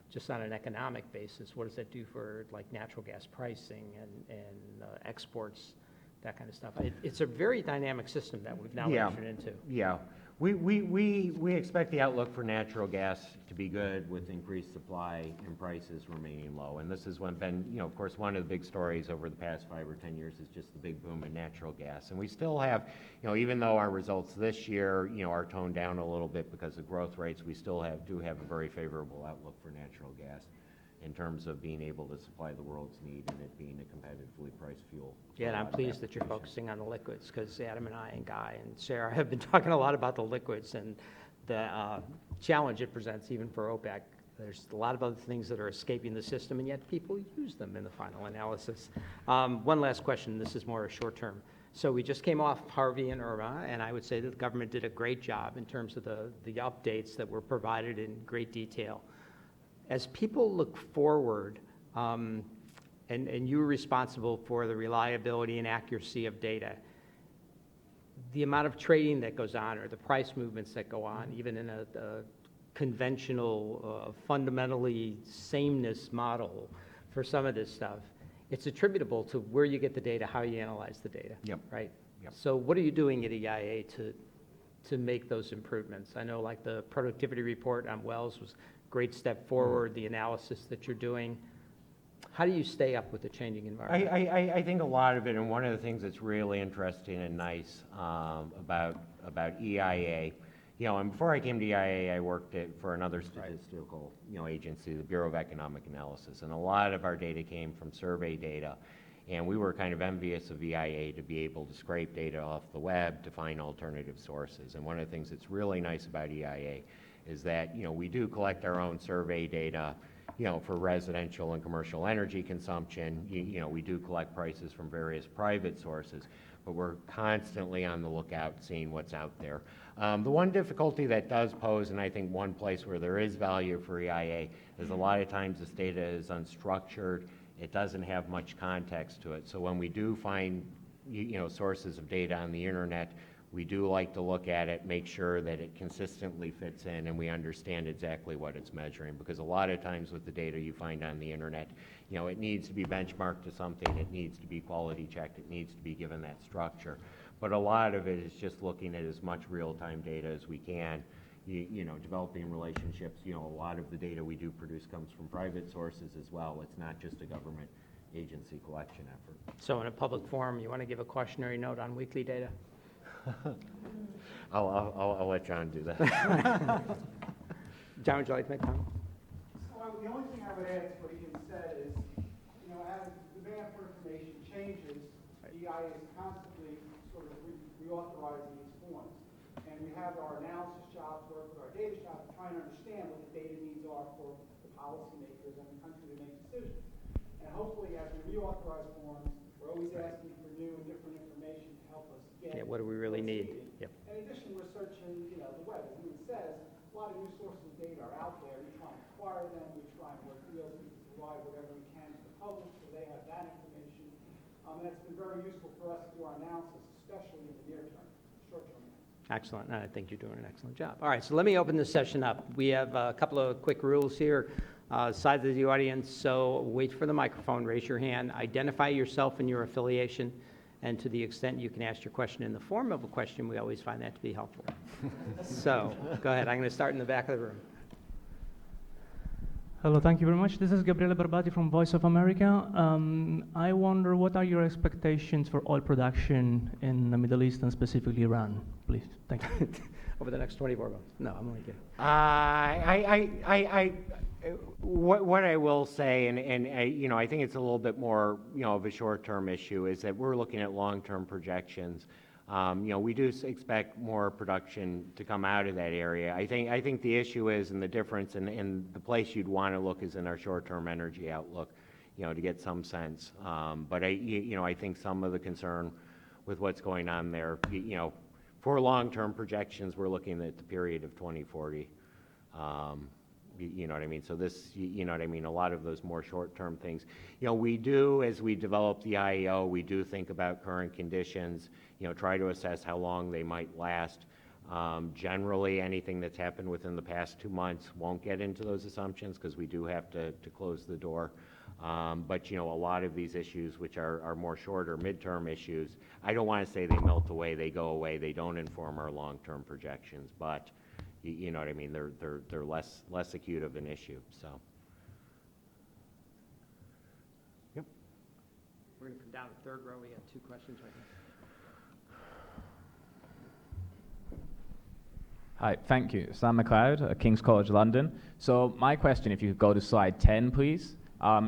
Just on an economic basis, what does that do for like natural gas pricing and exports, that kind of stuff? It's a very dynamic system that we've now entered into. Yeah. We expect the outlook for natural gas to be good with increased supply and prices remaining low. And this has been, of course, one of the big stories over the past 5 or 10 years is just the big boom in natural gas. And we still have, even though our results this year, are toned down a little bit because of growth rates, we still do have a very favorable outlook for natural gas in terms of being able to supply the world's need and it being a competitively priced fuel. Yeah, and for a I'm lot of pleased that you're applications. focusing on the liquids, because Adam and I and Guy and Sarah have been talking a lot about the liquids and the challenge it presents even for OPEC. There's a lot of other things that are escaping the system, and yet people use them in the final analysis. One last question, this is more a short term. So we just came off Harvey and Irma, and I would say that the government did a great job in terms of the updates that were provided in great detail. As people look forward, and you're responsible for the reliability and accuracy of data, the amount of trading that goes on or the price movements that go on, even in a conventional, fundamentally sameness model for some of this stuff, it's attributable to where you get the data, how you analyze the data, Yep. right? Yep. So what are you doing at EIA to make those improvements? I know like the productivity report on wells was a great step forward, the analysis that you're doing. How do you stay up with the changing environment? I think a lot of it, and one of the things that's really interesting and nice about EIA, and before I came to EIA, I worked for another statistical, agency, the Bureau of Economic Analysis, and a lot of our data came from survey data, and we were kind of envious of EIA to be able to scrape data off the web to find alternative sources. And one of the things that's really nice about EIA is that, we do collect our own survey data, for residential and commercial energy consumption. We do collect prices from various private sources, but we're constantly on the lookout seeing what's out there. The one difficulty that does pose, and I think one place where there is value for EIA, is a lot of times this data is unstructured. It doesn't have much context to it. So when we do find, sources of data on the internet, we do like to look at it, make sure that it consistently fits in and we understand exactly what it's measuring. Because a lot of times with the data you find on the internet, it needs to be benchmarked to something, it needs to be quality checked, it needs to be given that structure. But a lot of it is just looking at as much real-time data as we can, developing relationships. A lot of the data we do produce comes from private sources as well. It's not just a government agency collection effort. So in a public forum, you want to give a cautionary note on weekly data? I'll let John do that. John, would you like to make a comment? So the only thing I would add to what Ian said is, as demand for information changes, EIA is constantly sort of reauthorizing these forms. And we have our analysis jobs work with our data shop to try and understand what the data needs are for the policymakers and the country to make decisions. And hopefully, as we reauthorize forms, we're always asking for new and different information to help us get. Yeah, what do we really need? Yep. In addition, we're searching, the web. As Ian says, a lot of new sources of data are out there. We try and acquire them. We try and work deals. We provide whatever we can to the public so they have that information. And it's been very useful for us to do our analysis, especially in the near term, short term. Excellent. I think you're doing an excellent job. All right, so let me open this session up. We have a couple of quick rules here. Sides of the audience, so wait for the microphone, raise your hand, identify yourself and your affiliation, and to the extent you can ask your question in the form of a question, we always find that to be helpful. So, go ahead. I'm going to start in the back of the room. Hello, thank you very much. This is Gabriele Barbati from Voice of America. I wonder, what are your expectations for oil production in the Middle East and specifically Iran, please? Thank you. Over the next 24 months. No, I'm only kidding. What I will say, and I think it's a little bit more, of a short-term issue, is that we're looking at long-term projections. We do expect more production to come out of that area. I think the issue is, and the difference, and the place you'd want to look is in our short-term energy outlook, to get some sense. But I think some of the concern with what's going on there, for long-term projections, we're looking at the period of 2040. You know what I mean? So this, a lot of those more short-term things. We do, as we develop the IEO, we do think about current conditions, try to assess how long they might last. Generally, anything that's happened within the past 2 months won't get into those assumptions because we do have to close the door. But, a lot of these issues, which are more shorter, midterm issues, I don't want to say they melt away, they go away, they don't inform our long-term projections, but you know what I mean, they're less acute of an issue, so. Yep. We're going to come down to the third row. We got 2 questions right Hi, thank you. Sam McLeod at King's College London. So my question, if you could go to slide 10, please,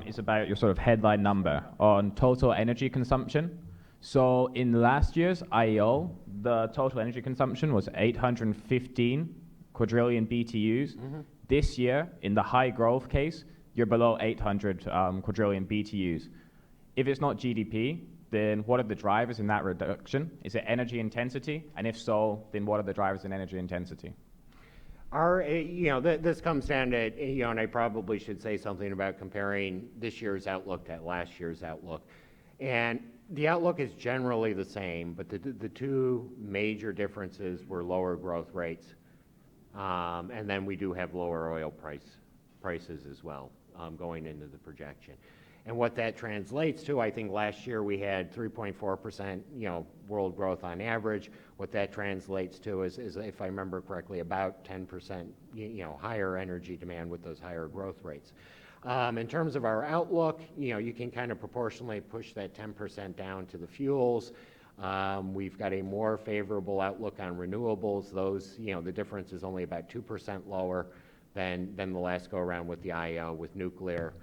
is about your sort of headline number on total energy consumption. So in last year's IEO, the total energy consumption was 815 quadrillion BTUs. This year, in the high growth case, you're below 800 quadrillion BTUs. If it's not GDP, then what are the drivers in that reduction? Is it energy intensity? And if so, then what are the drivers in energy intensity? This comes down to, and I probably should say something about comparing this year's outlook to last year's outlook. And the outlook is generally the same, but the two major differences were lower growth rates. And then we do have lower oil prices as well going into the projection. And what that translates to, I think last year we had 3.4%, world growth on average. What that translates to is, if I remember correctly, about 10%, higher energy demand with those higher growth rates. In terms of our outlook, you can kind of proportionally push that 10% down to the fuels. We've got a more favorable outlook on renewables. Those, the difference is only about 2% lower than the last go around with the IEO with nuclear.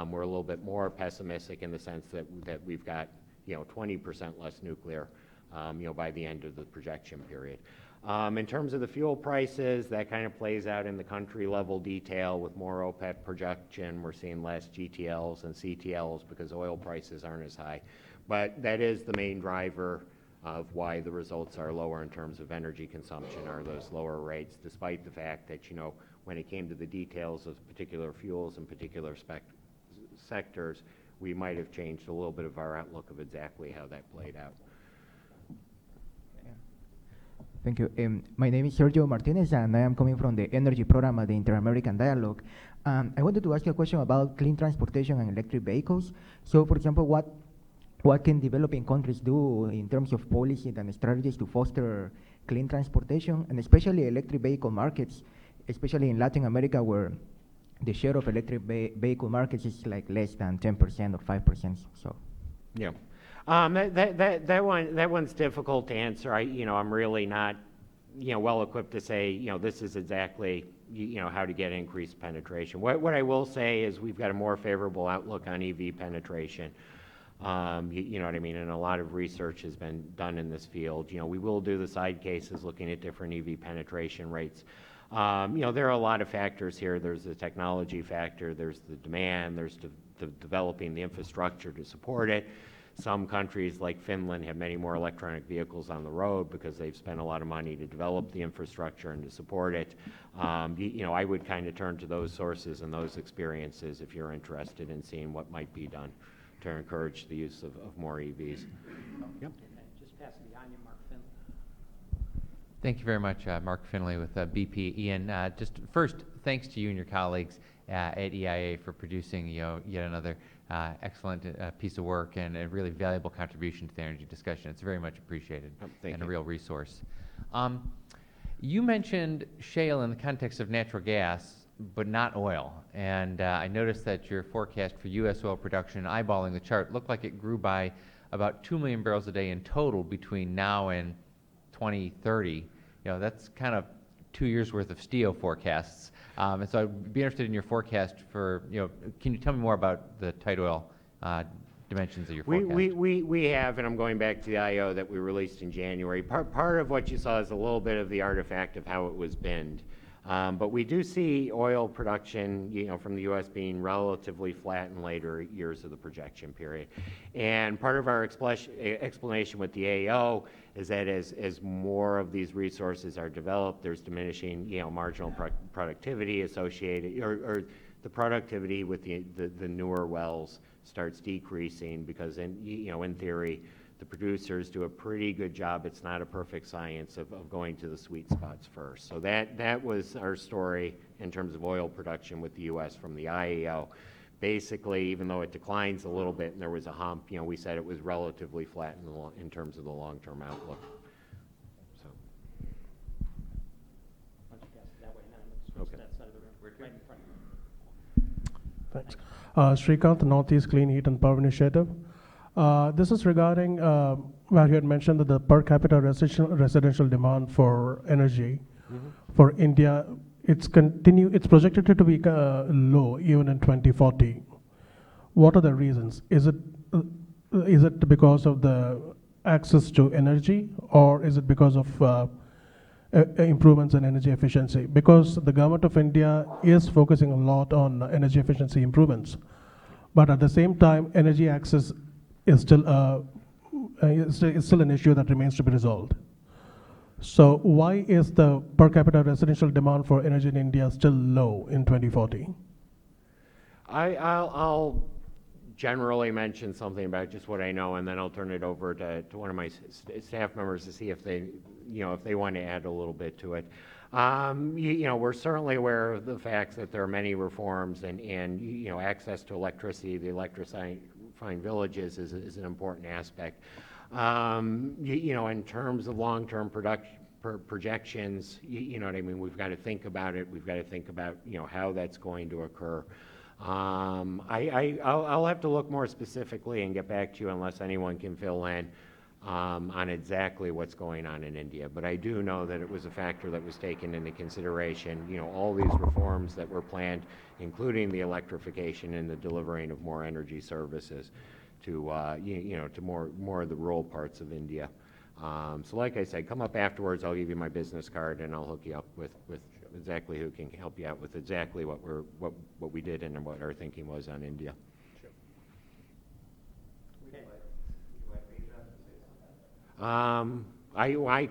We're a little bit more pessimistic in the sense that we've got 20% less nuclear by the end of the projection period. In terms of the fuel prices, that kind of plays out in the country level detail with more OPEC projection. We're seeing less GTLs and CTLs because oil prices aren't as high. But that is the main driver of why the results are lower in terms of energy consumption, are those lower rates, despite the fact that, when it came to the details of particular fuels and particular sectors, we might have changed a little bit of our outlook of exactly how that played out. Thank you. My name is Sergio Martinez, and I am coming from the energy program at the Inter-American Dialogue. I wanted to ask you a question about clean transportation and electric vehicles. So, for example, what can developing countries do in terms of policy and strategies to foster clean transportation, and especially electric vehicle markets, especially in Latin America, where the share of electric vehicle markets is like less than 10% or 5%. So, yeah, that one's difficult to answer. I'm really not, well equipped to say, this is exactly, how to get increased penetration. What I will say is we've got a more favorable outlook on EV penetration. You know what I mean? And a lot of research has been done in this field. We will do the side cases looking at different EV penetration rates. There are a lot of factors here. There's the technology factor, there's the demand, there's developing the infrastructure to support it. Some countries like Finland have many more electronic vehicles on the road because they've spent a lot of money to develop the infrastructure and to support it. I would kind of turn to those sources and those experiences if you're interested in seeing what might be done to encourage the use of more EVs. Yep. Just pass it behind you, Mark Finley. Thank you very much, Mark Finley with BP. Ian, just first, thanks to you and your colleagues at EIA for producing yet another excellent piece of work and a really valuable contribution to the energy discussion. It's very much appreciated and a real resource. You mentioned shale in the context of natural gas, but not oil. And I noticed that your forecast for U.S. oil production, eyeballing the chart, looked like it grew by about 2 million barrels a day in total between now and 2030. That's kind of 2 years worth of steel forecasts. And so I'd be interested in your forecast for, can you tell me more about the tight oil dimensions of your forecast? We have, and I'm going back to the IO that we released in January. Part of what you saw is a little bit of the artifact of how it was binned. But we do see oil production, from the U.S. being relatively flat in later years of the projection period. And part of our explanation with the AO is that as more of these resources are developed, there's diminishing, marginal productivity associated, or the productivity with the newer wells starts decreasing because, in theory, the producers do a pretty good job. It's not a perfect science of going to the sweet spots first. So that was our story in terms of oil production with the U.S. from the IEO. Basically, even though it declines a little bit and there was a hump, we said it was relatively flat in terms of the long-term outlook. So. Why don't you pass it that way, and then let's switch to that side of the room. Right in front of you. Thanks. Srikanth, Northeast Clean Heat and Power Initiative. This is regarding where you had mentioned that the per capita residential demand for energy For India, it's projected to be low even in 2040. What are the reasons? Is it because of the access to energy, or is it because of improvements in energy efficiency? Because the government of India is focusing a lot on energy efficiency improvements, but at the same time, energy access is still an issue that remains to be resolved. So why is the per capita residential demand for energy in India still low in 2040? I'll generally mention something about just what I know, and then I'll turn it over to one of my staff members to see if they, if they want to add a little bit to it. We're certainly aware of the facts that there are many reforms, and access to electricity, the electrifying villages is an important aspect. In terms of long-term projections, you know what I mean, we've got to think about it. We've got to think about, how that's going to occur. I'll have to look more specifically and get back to you unless anyone can fill in on exactly what's going on in India. But I do know that it was a factor that was taken into consideration. All these reforms that were planned, including the electrification and the delivering of more energy services to to more of the rural parts of India. So like I said, come up afterwards. I'll give you my business card and I'll hook you up with exactly who can help you out with exactly what we did and what our thinking was on India. I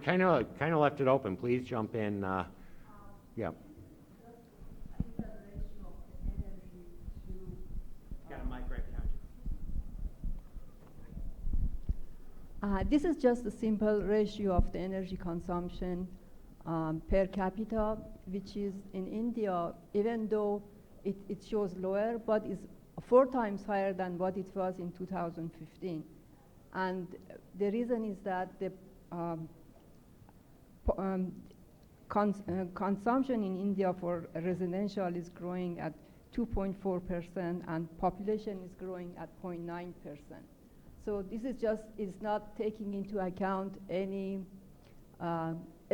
kind of left it open. Please jump in. Yeah. This is just a simple ratio of the energy consumption per capita, which is in India, even though it shows lower, but is 4 times higher than what it was in 2015. And the reason is that the consumption in India for residential is growing at 2.4%, and population is growing at 0.9%. So this is not taking into account any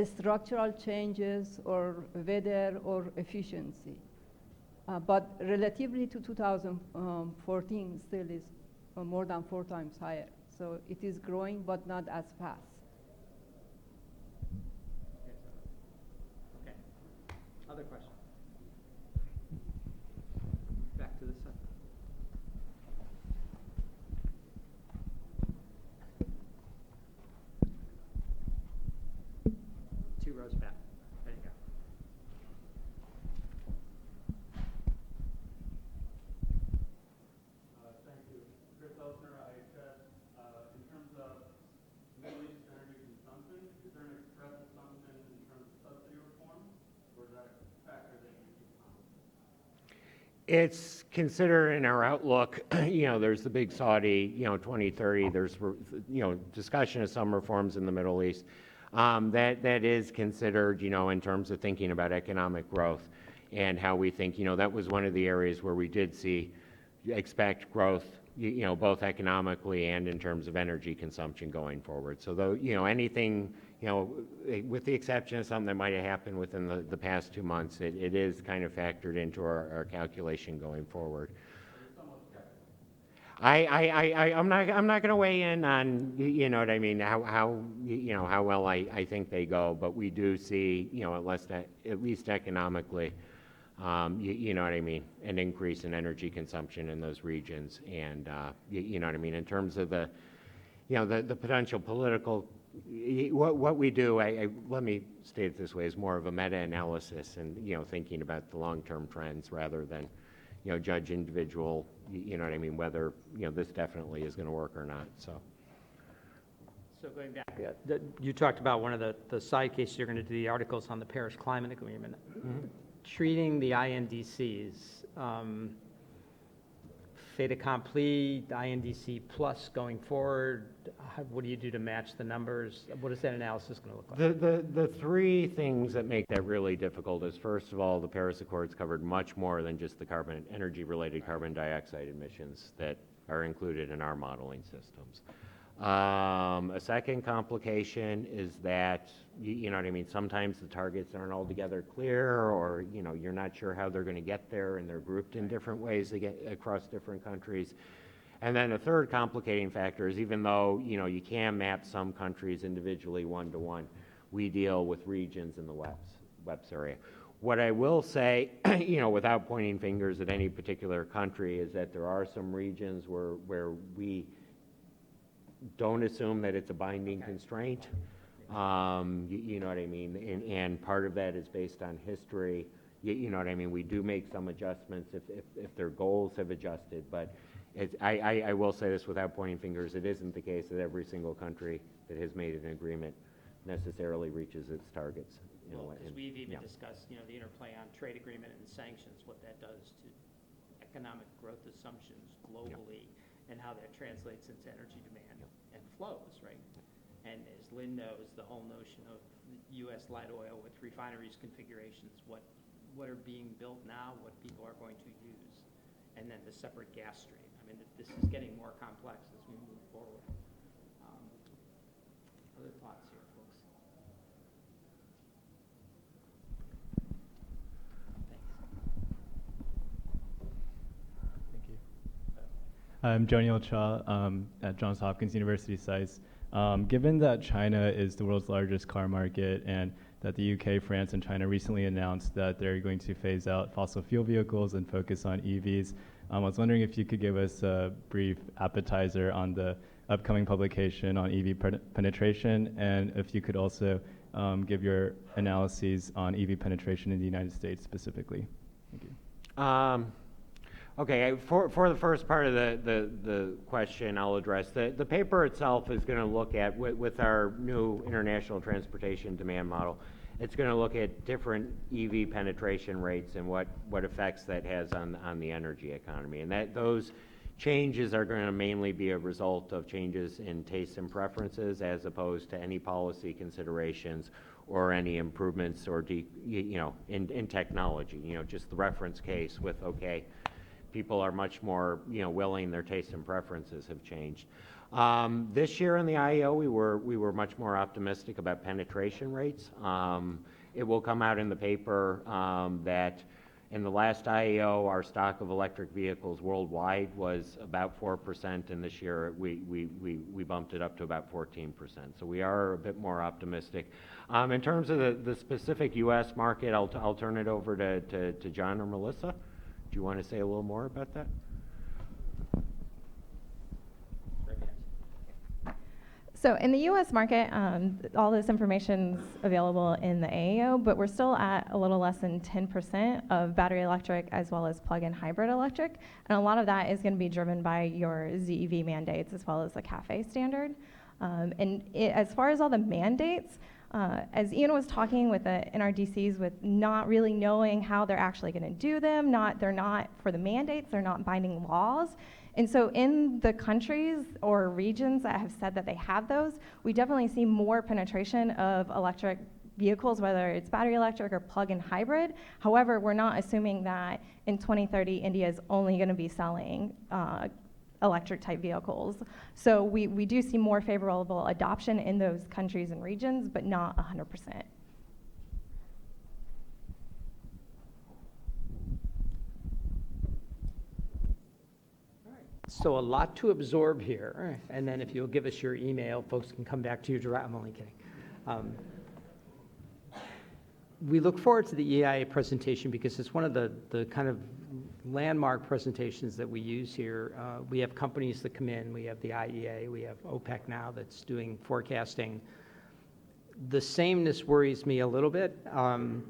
structural changes or weather or efficiency. But relatively to 2014, still is more than 4 times higher. So it is growing, but not as fast. Okay. Other questions? Back to this side. Two rows back. There you go. Thank you. Chris Elsner, IHS. In terms of Middle East energy consumption, is there an express assumption in terms of subsidy reform, or is that a factor that you keep on? It's considered in our outlook. There's the big Saudi, 2030. There's, discussion of some reforms in the Middle East. That is considered, in terms of thinking about economic growth and how we think, that was one of the areas where we did expect growth, both economically and in terms of energy consumption going forward. So though, anything, with the exception of something that might have happened within the past 2 months, it is kind of factored into our calculation going forward. I'm not going to weigh in on, what I mean, how well I think they go, but we do see, at least economically, what I mean, an increase in energy consumption in those regions. And, what I mean, in terms of the potential political, what we do, let me state it this way, is more of a meta-analysis and, thinking about the long-term trends rather than, judge individual, what I mean, whether, this definitely is going to work or not, so. So going back, you talked about one of the side cases you're going to do the articles on the Paris Climate Agreement. Mm-hmm. Treating the INDCs, fait accompli, INDC plus going forward, what do you do to match the numbers? What is that analysis going to look like? The 3 things that make that really difficult is, first of all, the Paris Accords covered much more than just the energy-related carbon dioxide emissions that are included in our modeling systems. A second complication is that, you know what I mean? Sometimes the targets aren't altogether clear, or, you know, you're not sure how they're going to get there, and they're grouped in different ways to get across different countries. And then a third complicating factor is, even though, you know, you can map some countries individually one-to-one, we deal with regions in the WEPS area. What I will say, you know, without pointing fingers at any particular country, is that there are some regions where we don't assume that it's a binding constraint. You know what I mean? And part of that is based on history. You know what I mean? We do make some adjustments if their goals have adjusted, but I will say this without pointing fingers, it isn't the case that every single country that has made an agreement necessarily reaches its targets. Well, because we've even discussed, you know, the interplay on trade agreement and sanctions, what that does to economic growth assumptions globally, and how that translates into energy demand and flows, right? And as Lynn knows, the whole notion of U.S. light oil with refineries configurations, what are being built now, what people are going to use, and then the separate gas stream. I mean, this is getting more complex as we move forward. Other thoughts here, folks? Thank you. I'm Joniel Cha at Johns Hopkins University CSIS. Given that China is the world's largest car market, and that the UK, France, and China recently announced that they're going to phase out fossil fuel vehicles and focus on EVs, I was wondering if you could give us a brief appetizer on the upcoming publication on EV penetration, and if you could also give your analyses on EV penetration in the United States specifically. Thank you. Okay, for the first part of the question, I'll address. The paper itself is going to look at, with our new international transportation demand model, it's going to look at different EV penetration rates and what effects that has on the energy economy. And those changes are going to mainly be a result of changes in tastes and preferences, as opposed to any policy considerations or any improvements or in technology. You know, just the reference case with, okay, people are much more, you know, willing, their tastes and preferences have changed. This year in the IEO, we were much more optimistic about penetration rates. It will come out in the paper that in the last IEO, our stock of electric vehicles worldwide was about 4%, and this year we bumped it up to about 14%. So we are a bit more optimistic. In terms of the specific U.S. market, I'll turn it over to John or Melissa. Do you want to say a little more about that? So in the U.S. market, all this information's available in the AAO, but we're still at a little less than 10% of battery electric as well as plug-in hybrid electric. And a lot of that is going to be driven by your ZEV mandates as well as the CAFE standard. As far as all the mandates, as Ian was talking with the NRDCs, with not really knowing how they're actually going to do them, they're not for the mandates, they're not binding laws. And so in the countries or regions that have said that they have those, we definitely see more penetration of electric vehicles, whether it's battery electric or plug-in hybrid. However, we're not assuming that in 2030, India is only going to be selling electric type vehicles. So we do see more favorable adoption in those countries and regions, but not 100%. So a lot to absorb here, and then if you'll give us your email, folks can come back to you direct. I'm only kidding. We look forward to the EIA presentation because it's one of the kind of landmark presentations that we use here. We have companies that come in. We have the IEA. We have OPEC now that's doing forecasting. The sameness worries me a little bit,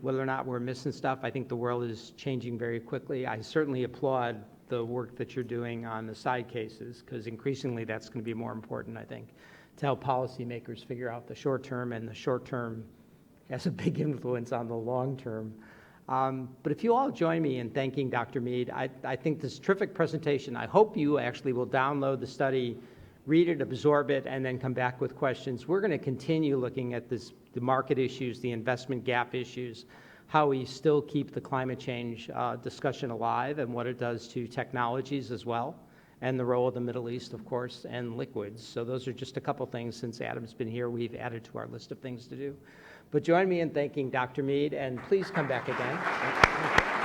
whether or not we're missing stuff. I think the world is changing very quickly. I certainly applaud the work that you're doing on the side cases, because increasingly that's going to be more important, I think, to help policymakers figure out the short term, and the short term has a big influence on the long term. But if you all join me in thanking Dr. Mead, I think this terrific presentation. I hope you actually will download the study, read it, absorb it, and then come back with questions. We're going to continue looking at the market issues, the investment gap issues, how we still keep the climate change discussion alive, and what it does to technologies as well, and the role of the Middle East, of course, and liquids. So those are just a couple things since Adam's been here we've added to our list of things to do. But join me in thanking Dr. Mead, and please come back again.